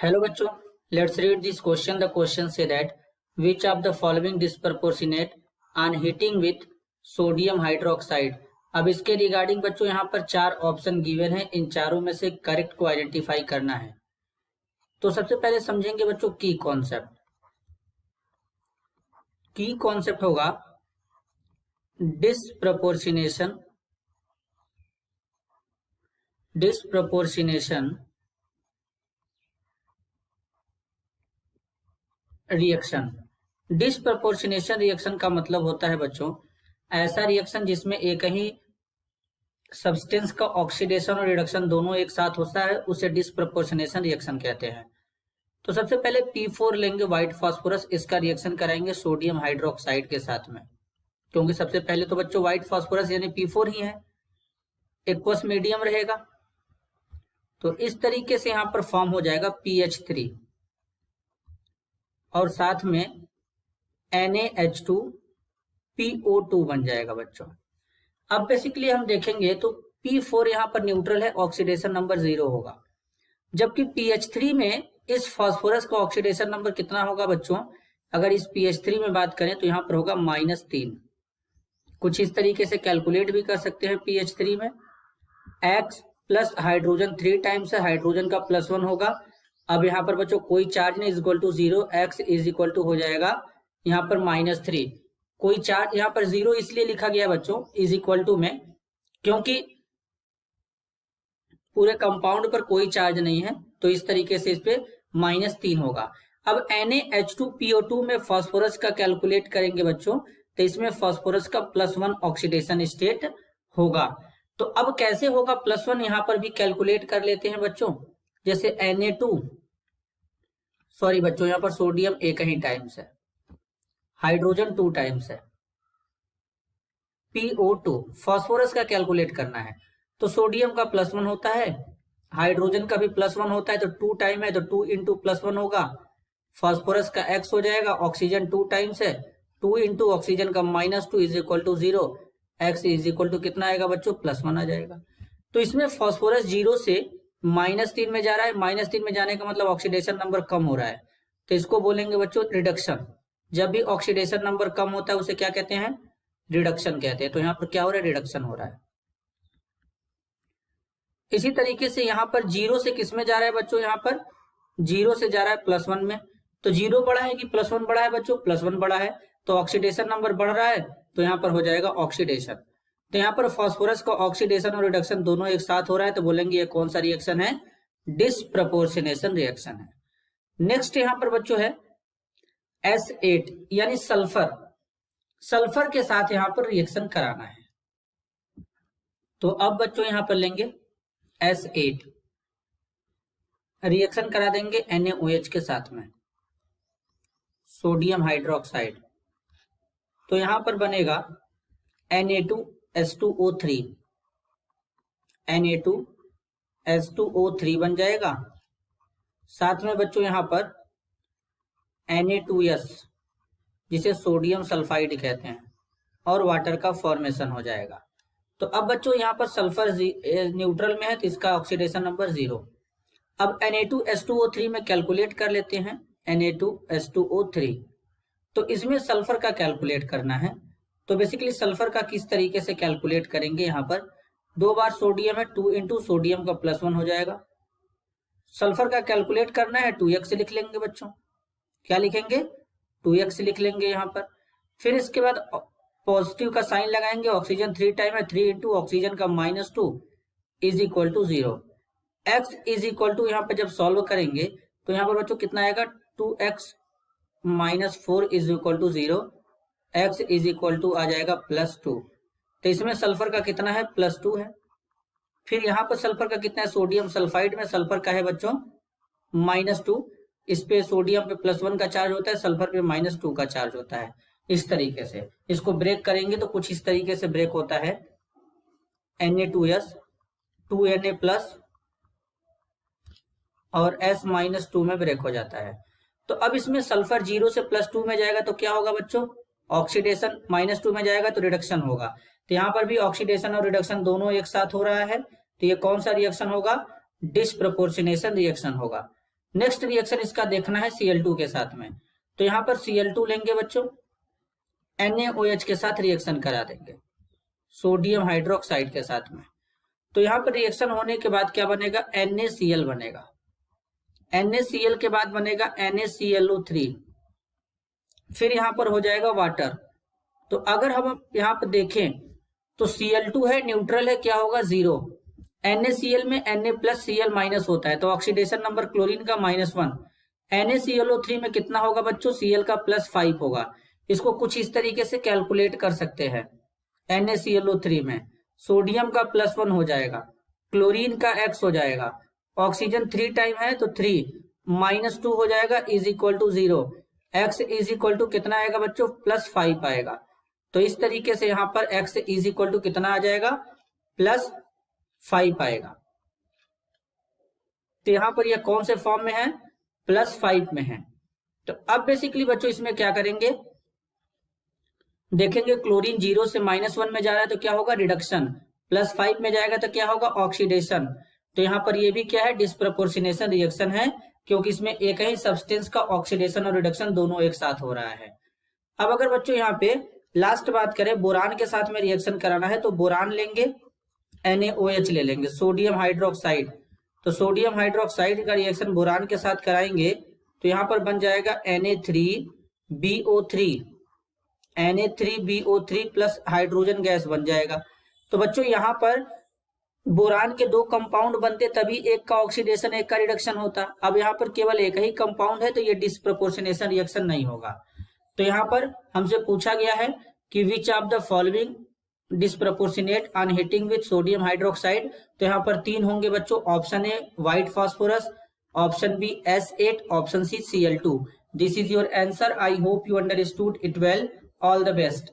Hello बच्चों, let's read this question. The question say that which of the following disproportionate on heating with sodium hydroxide। अब इसके regarding बच्चों यहाँ पर चार ऑप्शन गिवन है, इन चारों में से करेक्ट को आइडेंटिफाई करना है। तो सबसे पहले समझेंगे बच्चों की कॉन्सेप्ट। की कॉन्सेप्ट होगा डिस्प्रपोर्शनेशन रिएक्शन। डिस्प्रपोर्शनेशन रिएक्शन का मतलब होता है बच्चों ऐसा रिएक्शन जिसमें एक ही सब्सटेंस का ऑक्सीडेशन और रिडक्शन दोनों एक साथ होता है, उसे डिस्प्रपोर्शनेशन रिएक्शन कहते हैं। तो सबसे पहले P4 लेंगे व्हाइट फास्फोरस, इसका रिएक्शन कराएंगे सोडियम हाइड्रोक्साइड के साथ में, क्योंकि सबसे पहले तो बच्चों व्हाइट फास्फोरस यानी P4 ही है, एक्वस मीडियम रहेगा। तो इस तरीके से यहां पर फॉर्म हो जाएगा PH3 और साथ में NaH2PO2 बन जाएगा बच्चों। अब बेसिकली हम देखेंगे तो P4 यहां पर न्यूट्रल है, ऑक्सीडेशन नंबर 0 होगा, जबकि PH3 में इस फास्फोरस का ऑक्सीडेशन नंबर कितना होगा बच्चों? अगर इस PH3 में बात करें तो यहां पर होगा -3। कुछ इस तरीके से कैलकुलेट भी कर सकते हैं। PH3 में X प्लस हाइड्रोजन 3 टाइम्स है, हाइड्रोजन का +1 होगा। अब यहाँ पर बच्चों कोई चार्ज नहीं, is equal to 0, X is equal to हो जाएगा यहाँ पर -3। कोई चार्ज यहाँ पर 0 इसलिए लिखा गया बच्चों इज इक्वल टू में, क्योंकि पूरे कंपाउंड पर कोई चार्ज नहीं है, तो इस तरीके से इस पे -3 होगा। अब NaH2PO2 में फास्फोरस का कैलकुलेट करेंगे बच्चों, तो इसमें फास्फोरस का +1 ऑक्सीडेशन स्टेट होगा। तो अब कैसे होगा +1, यहां पर भी कैलकुलेट कर लेते हैं बच्चों। जैसे बच्चों यहां पर सोडियम एक ही टाइम्स है, हाइड्रोजन 2 टाइम्स है, PO2 फास्फोरस का कैलकुलेट करना है, तो सोडियम का +1 होता है, हाइड्रोजन का भी +1 होता है, तो 2 टाइम है तो 2 इंटू +1 होगा, फास्फोरस का X हो जाएगा, ऑक्सीजन 2 टाइम्स है, 2 इंटू ऑक्सीजन का -2 is equal to 0, X is equal to कितना आएगा बच्चों? +1 आ जाएगा। तो इसमें फास्फोरस 0 से -3 में जा रहा है, -3 में जाने का मतलब ऑक्सीडेशन नंबर कम हो रहा है, तो इसको बोलेंगे बच्चों रिडक्शन। जब भी ऑक्सीडेशन नंबर कम होता है उसे क्या कहते हैं? रिडक्शन कहते हैं। तो यहाँ पर क्या हो रहा है? रिडक्शन हो रहा है। इसी तरीके से यहाँ पर 0 से किस में जा रहा है बच्चों? यहाँ पर 0 से जा रहा है +1 में, तो 0 बड़ा है कि +1 बड़ा है बच्चों? +1 बड़ा है, तो ऑक्सीडेशन नंबर बढ़ रहा है, तो यहाँ पर हो जाएगा ऑक्सीडेशन। तो यहाँ पर फास्फोरस का ऑक्सीडेशन और रिडक्शन दोनों एक साथ हो रहा है, तो बोलेंगे ये कौन सा रिएक्शन है? डिस्प्रपोर्शनेशन रिएक्शन है। नेक्स्ट यहाँ पर बच्चों है S8 यानी सल्फर। सल्फर के साथ यहाँ पर रिएक्शन कराना है, तो अब बच्चों यहाँ पर लेंगे S8, रिएक्शन करा देंगे NaOH के साथ में, सोडियम हाइड्रोक्साइड। तो यहां पर बनेगा Na2H2O3, Na2H2O3 बन जाएगा। साथ में बच्चों यहां पर Na2S जिसे सोडियम सल्फाइड कहते हैं, और वाटर का फॉर्मेशन हो जाएगा। तो अब बच्चों यहाँ पर सल्फर न्यूट्रल में है, तो इसका ऑक्सीडेशन नंबर 0। अब Na2H2O3 में कैलकुलेट कर लेते हैं, Na2H2O3, तो इसमें सल्फर का कैलकुलेट करना है। तो बेसिकली सल्फर का किस तरीके से कैलकुलेट करेंगे? यहाँ पर 2 बार सोडियम है, 2 इंटू सोडियम का +1 हो जाएगा। सल्फर का कैलकुलेट करना है, 2x लिख लेंगे बच्चों। क्या लिखेंगे? 2x लिख लेंगे यहाँ पर। फिर इसके बाद पॉजिटिव का साइन लगाएंगे, ऑक्सीजन 3 टाइम है, 3 इंटू ऑक्सीजन का -2 is equal to 0। X is equal to यहाँ पर जब सॉल्व करेंगे तो यहाँ पर बच्चों कितना आएगा? 2x -4 is equal to 0, X is equal to आ जाएगा +2। तो इसमें सल्फर का कितना है? +2 है। फिर यहाँ पर सल्फर का कितना है? सोडियम सल्फाइड में सल्फर का है बच्चों -2, इस पे सोडियम पे +1 का चार्ज होता है, सल्फर पे -2 का चार्ज होता है। इस तरीके से इसको ब्रेक करेंगे तो कुछ इस तरीके से ब्रेक होता है, Na2S 2Na+ और S-2 में ब्रेक हो जाता है। तो अब इसमें सल्फर 0 से +2 में जाएगा तो क्या होगा बच्चों? ऑक्सीडेशन, -2 में जाएगा तो रिडक्शन होगा। तो यहाँ पर भी ऑक्सीडेशन और रिडक्शन दोनों एक साथ हो रहा है, तो ये कौन सा रिएक्शन होगा? डिस्प्रपोर्शनेशन रिएक्शन होगा। नेक्स्ट रिएक्शन इसका देखना है Cl2 के साथ में, तो यहाँ पर Cl2 लेंगे बच्चों, NaOH के साथ रिएक्शन करा देंगे सोडियम हाइड्रोक्साइड के साथ में। तो यहाँ पर रिएक्शन होने के बाद क्या बनेगा, NaCl बनेगा। NaCl के बाद बनेगा NaClO3, फिर यहाँ पर हो जाएगा वाटर। तो अगर हम यहाँ पर देखें तो Cl2 है, न्यूट्रल है, क्या होगा 0। NaCl में Na+Cl- होता है, तो ऑक्सीडेशन नंबर क्लोरीन का -1। NaClO3 में कितना होगा बच्चों, Cl का +5 होगा। इसको कुछ इस तरीके से कैलकुलेट कर सकते हैं। NaClO3 में सोडियम का +1 हो जाएगा, क्लोरीन का X हो जाएगा, ऑक्सीजन 3 टाइम है तो 3 -2 हो जाएगा is equal to 0। X is equal to कितना आएगा बच्चों, +5 आएगा। तो इस तरीके से यहाँ पर X इज इक्वल टू कितना आ जाएगा, +5 आएगा। तो यहाँ पर यह कौन से फॉर्म में है, +5 में है। तो अब बेसिकली बच्चों इसमें क्या करेंगे, देखेंगे क्लोरीन 0 से -1 में जा रहा है तो क्या होगा, रिडक्शन, +5 में जाएगा तो क्या होगा, ऑक्सीडेशन। तो यहाँ पर ये भी क्या है, डिस्प्रपोर्शनेशन रिएक्शन है, क्योंकि इसमें एक ही सब्सटेंस का ऑक्सीडेशन और रिडक्शन दोनों एक साथ हो रहा है। अब अगर बच्चों यहाँ पे लास्ट बात करें, बोरान के साथ में रिएक्शन कराना है तो बोरान लेंगे, NaOH ले लेंगे, सोडियम हाइड्रोक्साइड। तो सोडियम हाइड्रोक्साइड का रिएक्शन बोरान के साथ कराएंगे तो यहाँ पर बन जाएगा Na3BO3, Na3BO3 plus hydrogen gas बन जाएगा। तो बच्चों यहाँ पर बोरान के 2 कंपाउंड बनते तभी एक का ऑक्सीडेशन एक का रिडक्शन होता। अब यहाँ पर केवल एक ही कंपाउंड है तो ये डिस्प्रपोर्शनेशन रिएक्शन नहीं होगा। तो यहाँ पर हमसे पूछा गया है कि which of the following disproportionate on heating with sodium hydroxide. तो यहाँ पर 3 होंगे बच्चों, option A white phosphorus, option B S8, option C Cl2। This is your answer. I hope you understood it well. All the best.